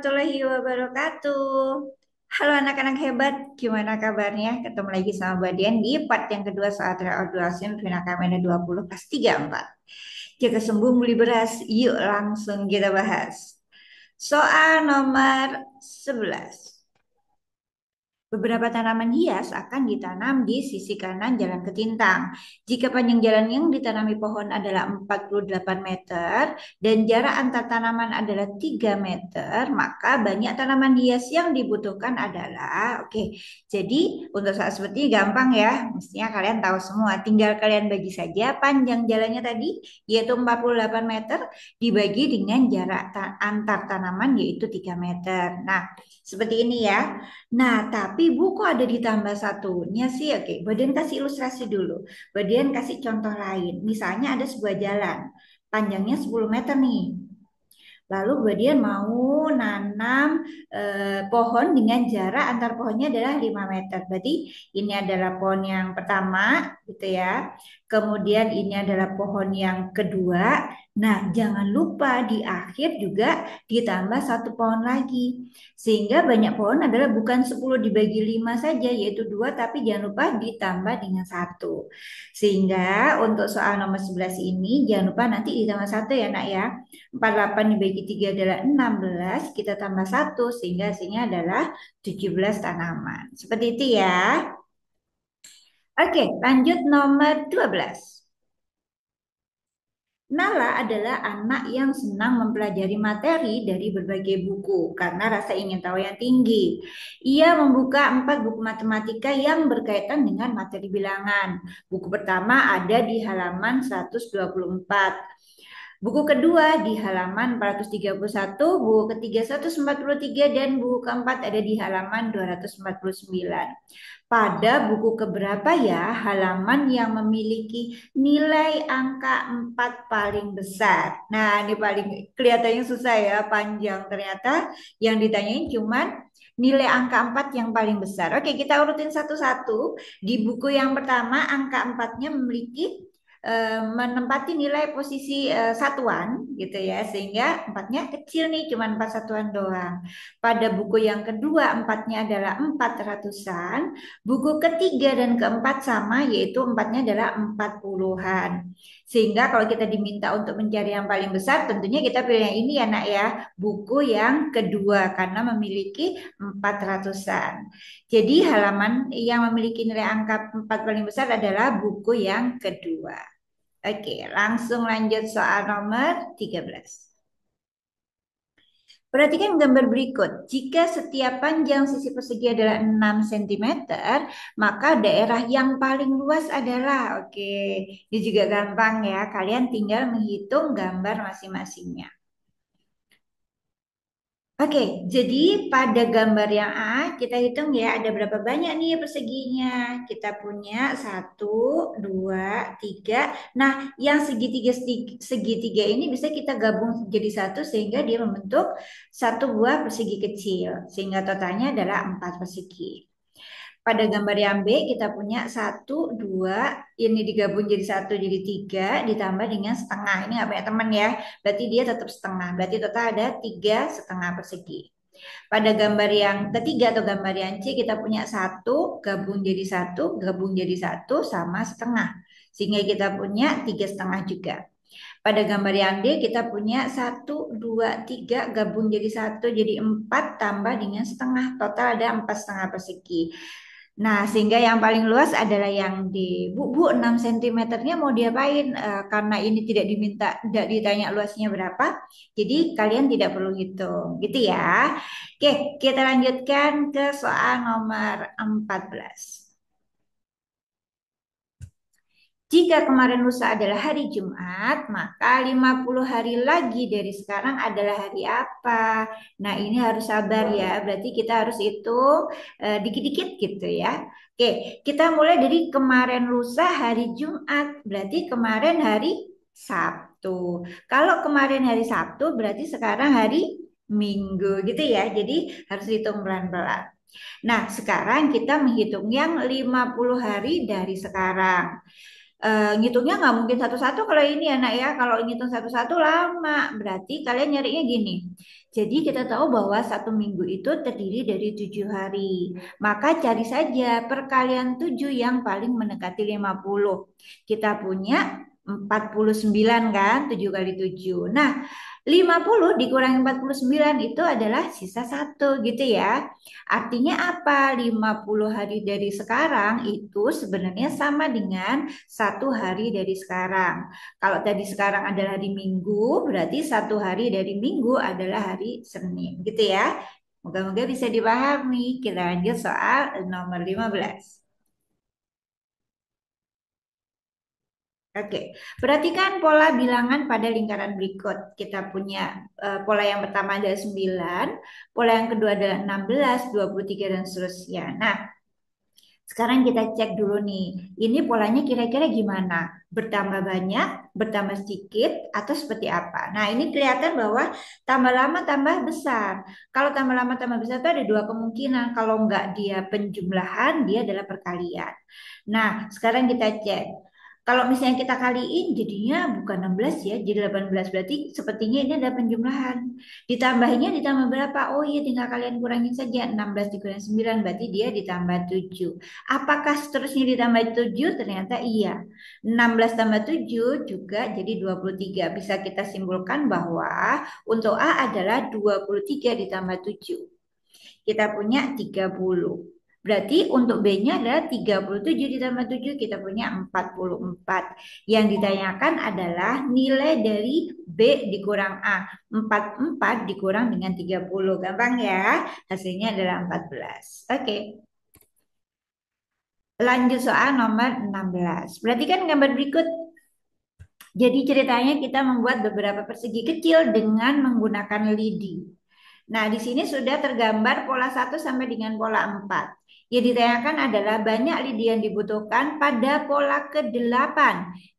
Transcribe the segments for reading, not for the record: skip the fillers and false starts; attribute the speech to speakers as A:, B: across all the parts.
A: warahmatullahi wabarakatuh. Halo anak-anak hebat, gimana kabarnya? Ketemu lagi sama Mbak Dian di part yang kedua soal triodulasin Vinakamena 20 kelas 34. Jaga sembuh beli beras, yuk langsung kita bahas. Soal nomor 11. Beberapa tanaman hias akan ditanam di sisi kanan jalan ketintang. Jika panjang jalan yang ditanami pohon adalah 48 meter dan jarak antar tanaman adalah 3 meter, maka banyak tanaman hias yang dibutuhkan adalah, oke, jadi untuk saat seperti ini gampang ya, mestinya kalian tahu semua. Tinggal kalian bagi saja panjang jalannya tadi, yaitu 48 meter, dibagi dengan jarak antar tanaman yaitu 3 meter. Nah, seperti ini ya. Nah, tapi buku ada ditambah satunya sih. Oke, Badian kasih ilustrasi dulu. Badian kasih contoh lain. Misalnya ada sebuah jalan, panjangnya 10 meter nih. Lalu Badian mau nanam pohon dengan jarak antar pohonnya adalah 5 meter. Berarti ini adalah pohon yang pertama, gitu ya. Kemudian ini adalah pohon yang kedua. Nah, jangan lupa di akhir juga ditambah satu pohon lagi. Sehingga banyak pohon adalah bukan 10 dibagi 5 saja, yaitu 2, tapi jangan lupa ditambah dengan satu. Sehingga untuk soal nomor 11 ini, jangan lupa nanti ditambah satu ya nak ya. 48 dibagi 3 adalah 16, kita tambah satu sehingga hasilnya adalah 17 tanaman. Seperti itu ya. Oke, lanjut nomor 12. Nala adalah anak yang senang mempelajari materi dari berbagai buku karena rasa ingin tahu yang tinggi. Ia membuka 4 buku matematika yang berkaitan dengan materi bilangan. Buku pertama ada di halaman 124. Buku kedua di halaman 431, buku ketiga 143, dan buku keempat ada di halaman 249. Pada buku keberapa ya halaman yang memiliki nilai angka 4 paling besar? Nah, ini paling kelihatannya susah ya, panjang. Ternyata yang ditanyain cuman nilai angka 4 yang paling besar. Oke, kita urutin satu-satu. Di buku yang pertama, angka 4-nya memiliki menempati nilai posisi satuan gitu ya, sehingga empatnya kecil nih, cuma 4 satuan doang. Pada buku yang kedua empatnya adalah 4 ratusan, buku ketiga dan keempat sama, yaitu empatnya adalah 40 puluhan. Sehingga kalau kita diminta untuk mencari yang paling besar, tentunya kita pilih yang ini ya nak ya, buku yang kedua karena memiliki 4 ratusan. Jadi halaman yang memiliki nilai angka 4 paling besar adalah buku yang kedua. Oke, langsung lanjut soal nomor 13. Perhatikan gambar berikut. Jika setiap panjang sisi persegi adalah 6 cm, maka daerah yang paling luas adalah, oke, ini juga gampang ya. Kalian tinggal menghitung gambar masing-masingnya. Oke, jadi pada gambar yang A, kita hitung ya ada berapa banyak nih perseginya. Kita punya satu, dua, tiga. Nah, yang segitiga ini bisa kita gabung jadi satu sehingga dia membentuk satu buah persegi kecil. Sehingga totalnya adalah 4 persegi. Pada gambar yang B kita punya satu, dua, ini digabung jadi satu, jadi tiga, ditambah dengan setengah. Ini nggak punya teman ya, berarti dia tetap setengah. Berarti total ada 3,5 persegi. Pada gambar yang ketiga atau gambar yang C kita punya satu, gabung jadi satu, gabung jadi satu, sama setengah. Sehingga kita punya 3,5 juga. Pada gambar yang D kita punya satu, dua, tiga, gabung jadi satu, jadi 4, tambah dengan setengah. Total ada 4,5 persegi. Nah, sehingga yang paling luas adalah yang di Bu 6 cm-nya mau diapain? Karena ini tidak ditanya luasnya berapa, jadi kalian tidak perlu hitung, gitu ya. Oke, kita lanjutkan ke soal nomor 14. Jika kemarin lusa adalah hari Jumat, maka 50 hari lagi dari sekarang adalah hari apa? Nah, ini harus sabar ya. Berarti kita harus hitung dikit-dikit gitu ya. Oke, kita mulai dari kemarin lusa hari Jumat. Berarti kemarin hari Sabtu. Kalau kemarin hari Sabtu, berarti sekarang hari Minggu gitu ya. Jadi harus hitung pelan-pelan. Nah, sekarang kita menghitung yang 50 hari dari sekarang. Ngitungnya nggak mungkin satu-satu kalau ini ya nak ya. Kalau ngitung satu-satu lama. Berarti kalian nyarinya gini. Jadi kita tahu bahwa satu minggu itu terdiri dari 7 hari. Maka cari saja perkalian 7 yang paling mendekati 50. Kita punya 49 kan, 7 kali 7. Nah, 50 dikurangi 49 itu adalah sisa satu gitu ya. Artinya apa? 50 hari dari sekarang itu sebenarnya sama dengan 1 hari dari sekarang. Kalau tadi sekarang adalah hari Minggu, berarti 1 hari dari Minggu adalah hari Senin, gitu ya. Moga-moga bisa dipahami. Kita lanjut soal nomor 15. Oke, perhatikan pola bilangan pada lingkaran berikut. Kita punya pola yang pertama adalah 9, pola yang kedua adalah 16, 23, dan seterusnya. Nah, sekarang kita cek dulu nih, ini polanya kira-kira gimana? Bertambah banyak, bertambah sedikit, atau seperti apa? Nah, ini kelihatan bahwa tambah lama tambah besar. Kalau tambah lama tambah besar itu ada dua kemungkinan. Kalau nggak dia penjumlahan, dia adalah perkalian. Nah, sekarang kita cek. Kalau misalnya kita kaliin jadinya bukan 16 ya, jadi 18. Berarti sepertinya ini ada penjumlahan. Ditambahnya ditambah berapa? Oh iya, tinggal kalian kurangin saja. 16 dikurangi 9 berarti dia ditambah 7. Apakah seterusnya ditambah 7? Ternyata iya. 16 tambah 7 juga jadi 23. Bisa kita simpulkan bahwa untuk A adalah 23 ditambah 7. Kita punya 30. Berarti untuk B-nya adalah 37 ditambah 7, kita punya 44. Yang ditanyakan adalah nilai dari B dikurang A. 44 dikurang dengan 30. Gampang ya? Hasilnya adalah 14. Oke. Lanjut soal nomor 16. Perhatikan gambar berikut. Jadi ceritanya kita membuat beberapa persegi kecil dengan menggunakan lidi. Nah, di sini sudah tergambar pola 1 sampai dengan pola 4. Yang ditanyakan adalah banyak lidi yang dibutuhkan pada pola ke-8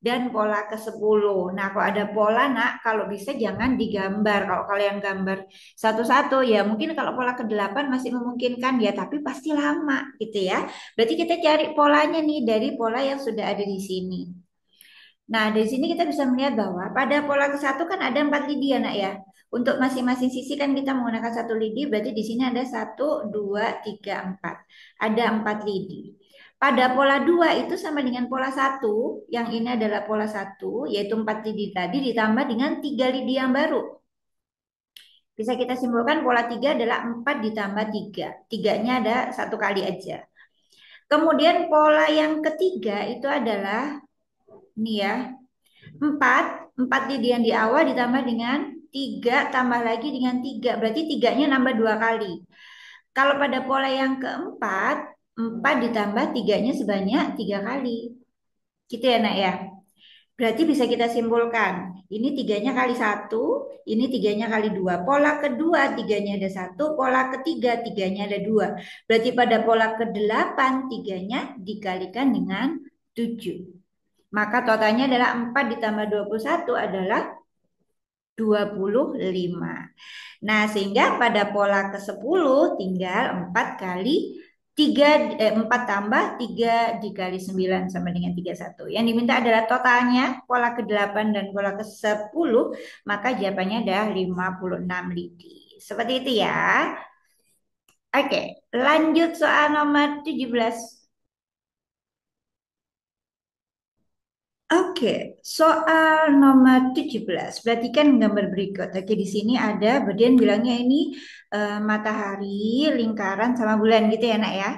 A: dan pola ke-10. Nah, kalau ada pola, nak, kalau bisa jangan digambar. Kalau kalian gambar satu-satu, ya mungkin kalau pola ke-8 masih memungkinkan ya, tapi pasti lama gitu ya. Berarti kita cari polanya nih dari pola yang sudah ada di sini. Nah, dari sini kita bisa melihat bahwa pada pola ke-1 kan ada 4 lidi ya, nak ya. Untuk masing-masing sisi kan kita menggunakan 1 lidi, berarti di sini ada 1, 2, 3, 4. Ada 4 lidi. Pada pola 2 itu sama dengan pola 1, yang ini adalah pola 1, yaitu 4 lidi tadi ditambah dengan 3 lidi yang baru. Bisa kita simpulkan pola 3 adalah 4 ditambah 3. Tiganya ada 1 kali aja. Kemudian pola yang ketiga itu adalah ini ya, 4 lidi yang di awal ditambah dengan 3 tambah lagi dengan 3. Berarti tiganya nambah 2 kali. Kalau pada pola yang keempat, 4 ditambah tiganya sebanyak 3 kali. Gitu ya, nak ya. Berarti bisa kita simpulkan. Ini tiganya kali 1, ini tiganya kali 2. Pola kedua tiganya ada 1, pola ketiga tiganya ada 2. Berarti pada pola ke-8 tiganya dikalikan dengan 7. Maka totalnya adalah 4 ditambah 21 adalah 25. Nah, sehingga pada pola ke-10 tinggal 4 kali 3, 4 tambah 3 dikali 9 sama dengan 31. Yang diminta adalah totalnya pola ke-8 dan pola ke-10, maka jawabannya adalah 56 lidi. Seperti itu ya. Oke, lanjut soal nomor 17. Oke, soal nomor 17. Perhatikan gambar berikut. Oke, di sini ada, Berdian bilangnya ini matahari, lingkaran, sama bulan gitu ya, nak ya.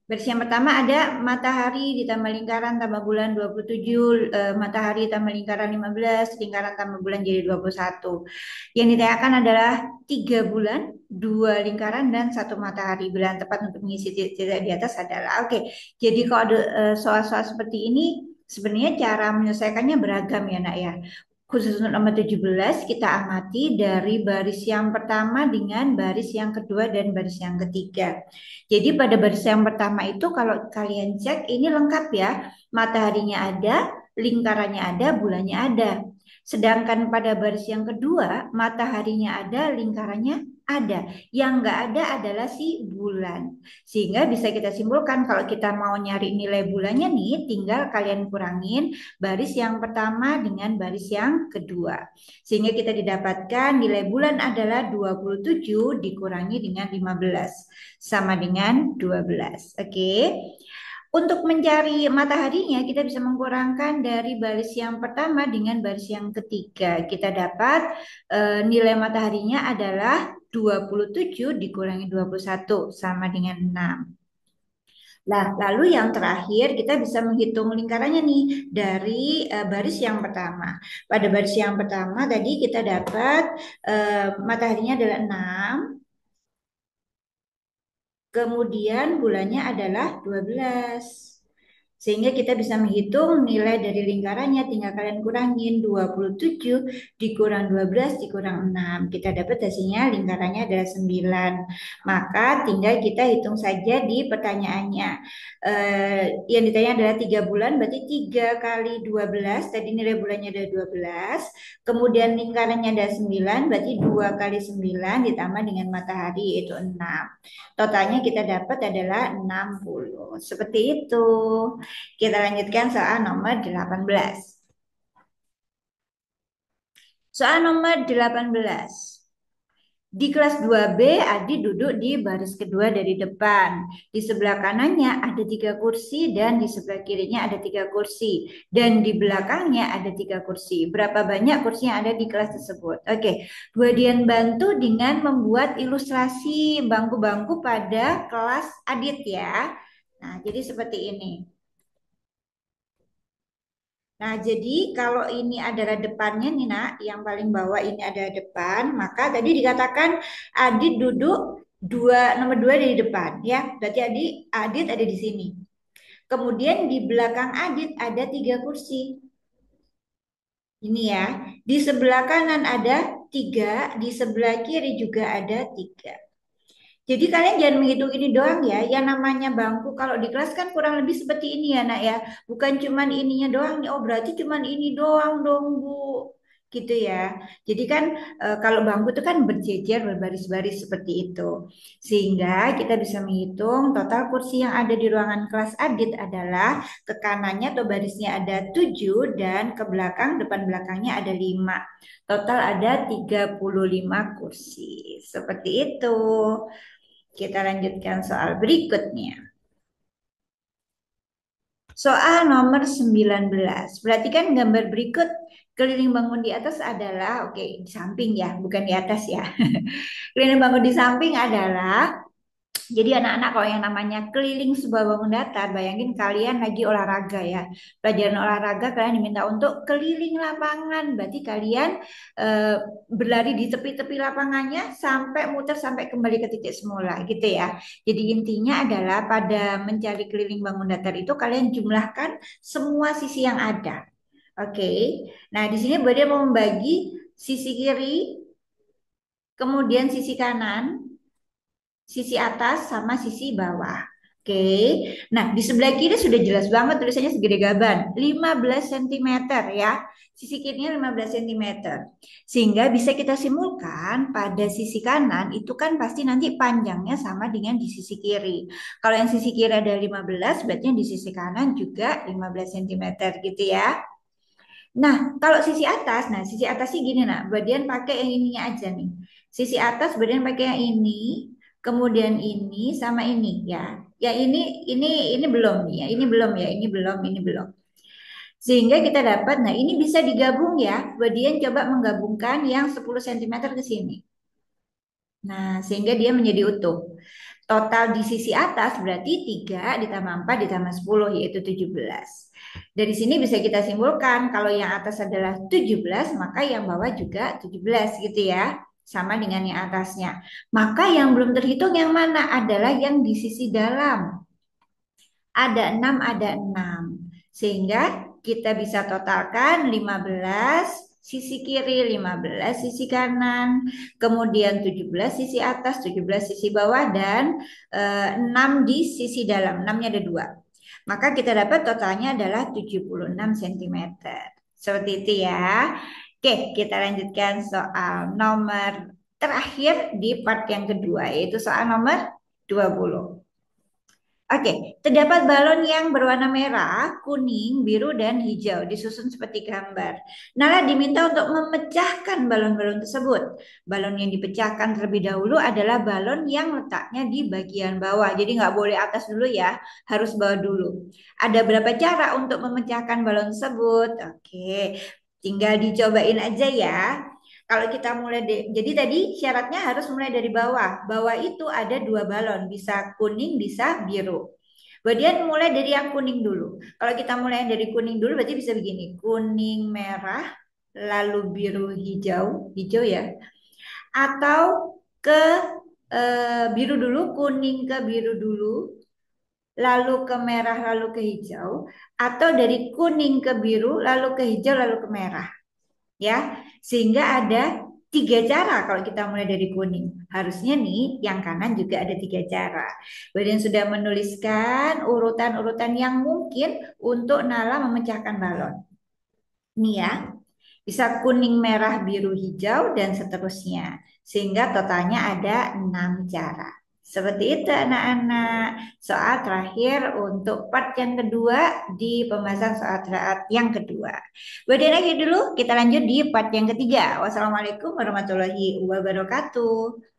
A: Versi yang pertama ada matahari ditambah lingkaran tambah bulan 27, matahari tambah lingkaran 15, lingkaran tambah bulan jadi 21. Yang ditanyakan adalah 3 bulan, 2 lingkaran, dan 1 matahari. Bilangan tepat untuk mengisi titik di atas adalah. Oke, jadi kalau ada soal-soal seperti ini, sebenarnya cara menyelesaikannya beragam ya, nak ya. Khusus untuk nomor 17, kita amati dari baris yang pertama dengan baris yang kedua dan baris yang ketiga. Jadi pada baris yang pertama itu kalau kalian cek ini lengkap ya. Mataharinya ada, lingkarannya ada, bulannya ada. Sedangkan pada baris yang kedua, mataharinya ada, lingkarannya Ada. Yang nggak ada adalah si bulan. Sehingga bisa kita simpulkan kalau kita mau nyari nilai bulannya nih, tinggal kalian kurangin baris yang pertama dengan baris yang kedua. Sehingga kita didapatkan nilai bulan adalah 27 dikurangi dengan 15. Sama dengan 12. Oke. Untuk mencari mataharinya, kita bisa mengkurangkan dari baris yang pertama dengan baris yang ketiga. Kita dapat nilai mataharinya adalah 27 dikurangi 21 sama dengan 6. Nah, lalu yang terakhir kita bisa menghitung lingkarannya nih dari baris yang pertama. Pada baris yang pertama tadi kita dapat mataharinya adalah 6, kemudian bulannya adalah 12. Sehingga kita bisa menghitung nilai dari lingkarannya, tinggal kalian kurangin 27 dikurang 12 dikurang 6. Kita dapat hasilnya lingkarannya adalah 9. Maka tinggal kita hitung saja di pertanyaannya. Yang ditanya adalah 3 bulan, berarti 3 kali 12, tadi nilai bulannya ada 12. Kemudian lingkarannya ada 9, berarti 2 kali 9 ditambah dengan matahari yaitu 6. Totalnya kita dapat adalah 60. Seperti itu. Kita lanjutkan soal nomor 18. Soal nomor 18. Di kelas 2B, Adi duduk di baris kedua dari depan. Di sebelah kanannya ada 3 kursi dan di sebelah kirinya ada 3 kursi. Dan di belakangnya ada 3 kursi. Berapa banyak kursi yang ada di kelas tersebut? Oke, Bu Dian bantu dengan membuat ilustrasi bangku-bangku pada kelas Adit ya. Nah, jadi seperti ini. Nah, jadi kalau ini adalah depannya nih nak, yang paling bawah ini ada depan, maka tadi dikatakan Adit duduk nomor 2 di depan, ya. Berarti Adit ada di sini. Kemudian di belakang Adit ada 3 kursi. Ini ya, di sebelah kanan ada 3, di sebelah kiri juga ada 3. Jadi kalian jangan menghitung ini doang ya. Yang namanya bangku kalau di kelas kan kurang lebih seperti ini ya nak ya. Bukan cuman ininya doang nih. Oh berarti cuman ini doang dong Bu. Gitu ya. Jadi kan kalau bangku itu kan berjejer berbaris-baris seperti itu. Sehingga kita bisa menghitung total kursi yang ada di ruangan kelas Adit adalah ke kanannya atau barisnya ada 7 dan ke belakang depan belakangnya ada 5. Total ada 35 kursi. Seperti itu. Kita lanjutkan soal berikutnya. Soal nomor 19. Perhatikan gambar berikut. Keliling bangun di atas adalah, oke, di samping ya, bukan di atas ya. Keliling bangun di samping adalah, jadi anak-anak kalau yang namanya keliling sebuah bangun datar, bayangin kalian lagi olahraga ya. Pelajaran olahraga kalian diminta untuk keliling lapangan. Berarti kalian eh, berlari di tepi-tepi lapangannya sampai muter sampai kembali ke titik semula gitu ya. Jadi intinya adalah pada mencari keliling bangun datar itu kalian jumlahkan semua sisi yang ada. Oke. Nah, di sini dia mau membagi sisi kiri, kemudian sisi kanan, sisi atas sama sisi bawah. Oke. Nah, di sebelah kiri sudah jelas banget tulisannya segede gaban, 15 cm ya. Sisi kirinya 15 cm. Sehingga bisa kita simpulkan pada sisi kanan itu kan pasti nanti panjangnya sama dengan di sisi kiri. Kalau yang sisi kiri ada 15, berarti yang di sisi kanan juga 15 cm gitu ya. Nah, kalau sisi atas sih gini nak, bagian pakai yang ininya aja nih. Sisi atas bagian pakai yang ini, kemudian ini sama ini ya. Ya ini belum nih ya, ini belum ya, ini belum, ini belum. Sehingga kita dapat, nah ini bisa digabung ya. Bagian coba menggabungkan yang 10 cm ke sini. Nah, sehingga dia menjadi utuh. Total di sisi atas berarti 3 ditambah 4 ditambah 10 yaitu 17. Dari sini bisa kita simpulkan kalau yang atas adalah 17 maka yang bawah juga 17 gitu ya. Sama dengan yang atasnya. Maka yang belum terhitung yang mana adalah yang di sisi dalam. Ada 6, ada 6. Sehingga kita bisa totalkan 15 sisi kiri, 15 sisi kanan, kemudian 17 sisi atas, 17 sisi bawah, dan 6 di sisi dalam. 6-nya ada 2. Maka kita dapat totalnya adalah 76 cm. Seperti itu ya. Oke, kita lanjutkan soal nomor terakhir di part yang kedua, yaitu soal nomor 20. Oke, terdapat balon yang berwarna merah, kuning, biru, dan hijau disusun seperti gambar. Nala diminta untuk memecahkan balon-balon tersebut. Balon yang dipecahkan terlebih dahulu adalah balon yang letaknya di bagian bawah. Jadi nggak boleh atas dulu ya, harus bawah dulu. Ada berapa cara untuk memecahkan balon tersebut? Oke, tinggal dicobain aja ya. Kalau kita mulai, jadi tadi syaratnya harus mulai dari bawah. Bawah itu ada dua balon, bisa kuning, bisa biru. Kemudian mulai dari yang kuning dulu. Kalau kita mulai dari kuning dulu berarti bisa begini. Kuning, merah, lalu biru, hijau. Hijau ya. Atau ke biru dulu, kuning ke biru dulu. Lalu ke merah, lalu ke hijau. Atau dari kuning ke biru, lalu ke hijau, lalu ke merah. Ya, sehingga ada tiga cara kalau kita mulai dari kuning. Harusnya nih yang kanan juga ada tiga cara. Badan sudah menuliskan urutan-urutan yang mungkin untuk Nala memecahkan balon. Nih ya, bisa kuning, merah, biru, hijau, dan seterusnya. Sehingga totalnya ada 6 cara. Seperti itu anak-anak. Soal terakhir untuk part yang kedua di pembahasan soal yang kedua. Buat akhir dulu, kita lanjut di part yang ketiga. Wassalamualaikum warahmatullahi wabarakatuh.